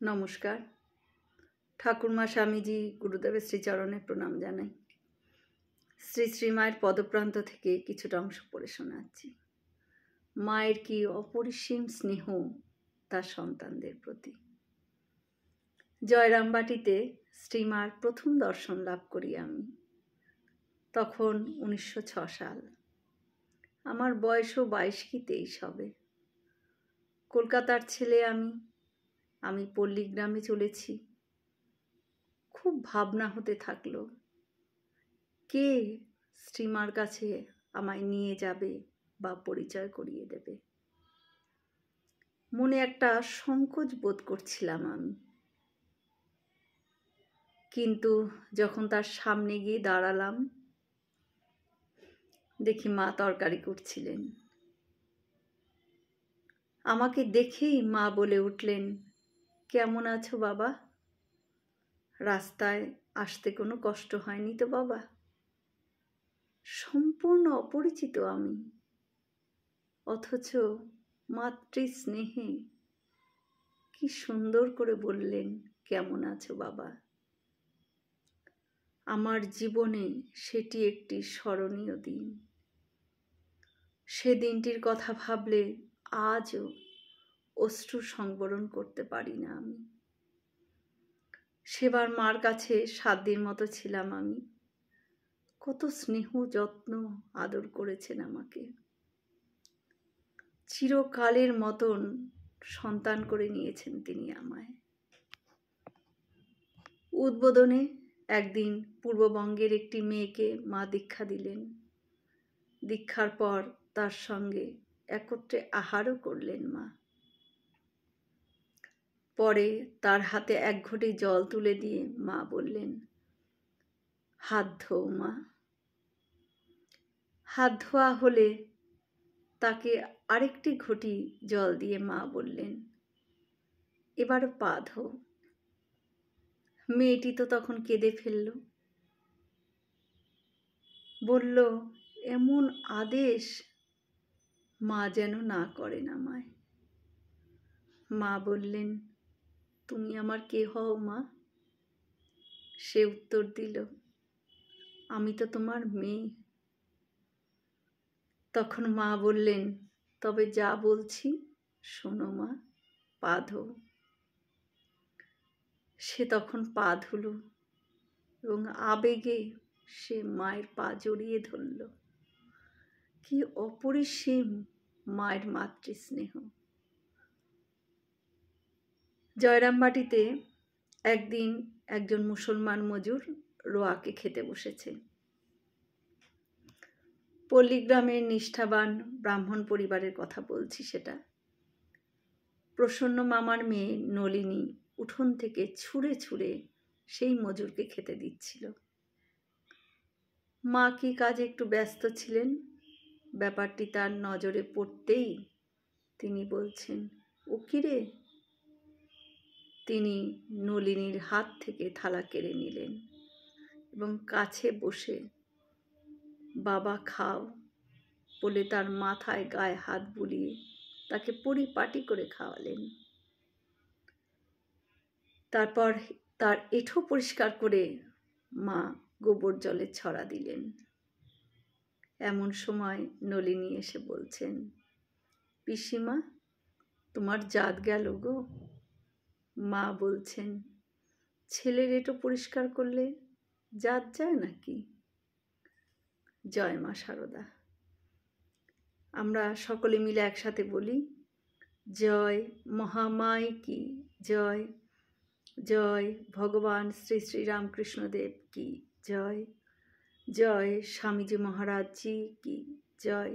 নমস্কার। ঠাকুরমা স্বামীজি গুরুদেবের শ্রীচরণে প্রণাম জানাই। শ্রী শ্রী মায়ের পদপ্রান্ত থেকে কিছুটা অংশ পড়ে শোনাচ্ছি। মায়ের কি অপরিসীম স্নেহ তার সন্তানদের প্রতি। জয়রামবাটিতে শ্রীমার প্রথম দর্শন লাভ করি আমি। তখন 1906 সাল। আমার বয়সও 22 কি 23 হবে। কলকাতার ছেলে আমি পল্লীগ্রামে চলেছি। খুব ভাবনা হতে থাকলো, কে শ্রীমার কাছে আমায় নিয়ে যাবে বা পরিচয় করিয়ে দেবে। মনে একটা সংকোচ বোধ করছিলাম আমি। কিন্তু যখন তার সামনে গিয়ে দাঁড়ালাম, দেখি মা তরকারি করছিলেন। আমাকে দেখেই মা বলে উঠলেন, কেমন আছো বাবা? রাস্তায় আসতে কোনো কষ্ট হয়নি তো বাবা? সম্পূর্ণ অপরিচিত আমি, অথচ মাতৃ স্নেহে কি সুন্দর করে বললেন, কেমন আছো বাবা? আমার জীবনে সেটি একটি স্মরণীয় দিন। সে দিনটির কথা ভাবলে আজও অশ্রু সংবরণ করতে পারি না আমি। সেবার মার কাছে 7 দিন মতো ছিলাম আমি। কত স্নেহ যত্ন আদর করেছেন আমাকে। চিরকালের মতন সন্তান করে নিয়েছেন তিনি আমায়। উদ্বোধনে একদিন পূর্ববঙ্গের একটি মেয়েকে মা দীক্ষা দিলেন। দীক্ষার পর তার সঙ্গে একত্রে আহারও করলেন মা। পরে তার হাতে 1 ঘটি জল তুলে দিয়ে মা বললেন, হাত ধোও মা। হাত ধোয়া হলে তাকে আরেকটি ঘটি জল দিয়ে মা বললেন, এবার পা ধো। মেয়েটি তো তখন কেঁদে ফেলল। বলল, এমন আদেশ মা যেন না করেন আমায়। মা বললেন, তুমি আমার কে হও মা? সে উত্তর দিল, আমি তো তোমার মেয়ে। তখন মা বললেন, তবে যা বলছি শোনো মা, পা ধো। সে তখন পা ধুলো এবং আবেগে সে মায়ের পা জড়িয়ে ধরল। কি অপরিসীম মায়ের মাতৃস্নেহ। জয়রামবাটিতে একদিন একজন মুসলমান মজুর রোয়াকে খেতে বসেছে। পল্লীগ্রামের নিষ্ঠাবান ব্রাহ্মণ পরিবারের কথা বলছি সেটা। প্রসন্ন মামার মেয়ে নলিনী উঠোন থেকে ছুঁড়ে ছুঁড়ে সেই মজুরকে খেতে দিচ্ছিল। মা কি কাজে একটু ব্যস্ত ছিলেন, ব্যাপারটি তার নজরে পড়তেই তিনি বলছেন, ও কি রে? তিনি নলিনীর হাত থেকে থালা কেড়ে নিলেন এবং কাছে বসে বাবা খাও বলে তার মাথায় গায়ে হাত বুলিয়ে তাকে পরিপাটি করে খাওয়ালেন। তারপর তার এঁঠো পরিষ্কার করে মা গোবর জলে ছড়া দিলেন। এমন সময় নলিনী এসে বলছেন, পিসিমা, তোমার জাত গেল গো। মা বলছেন, ছেলের এঁঠো পরিষ্কার করলে জাত যায় নাকি? জয় মা শারদা। আমরা সকলে মিলে একসাথে বলি, জয় মহামায় কি জয়, জয় ভগবান শ্রী শ্রী রামকৃষ্ণদেব কি জয়, জয় স্বামীজি মহারাজজি কি জয়।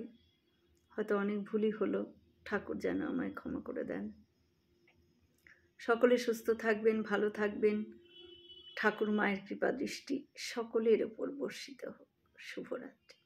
হয়তো অনেক ভুলই হলো, ঠাকুর যেন আমায় ক্ষমা করে দেন। সকলে সুস্থ থাকবেন, ভালো থাকবেন। ঠাকুর মায়ের কৃপা দৃষ্টি সকলের ওপর বর্ষিত হোক। শুভরাত্রি।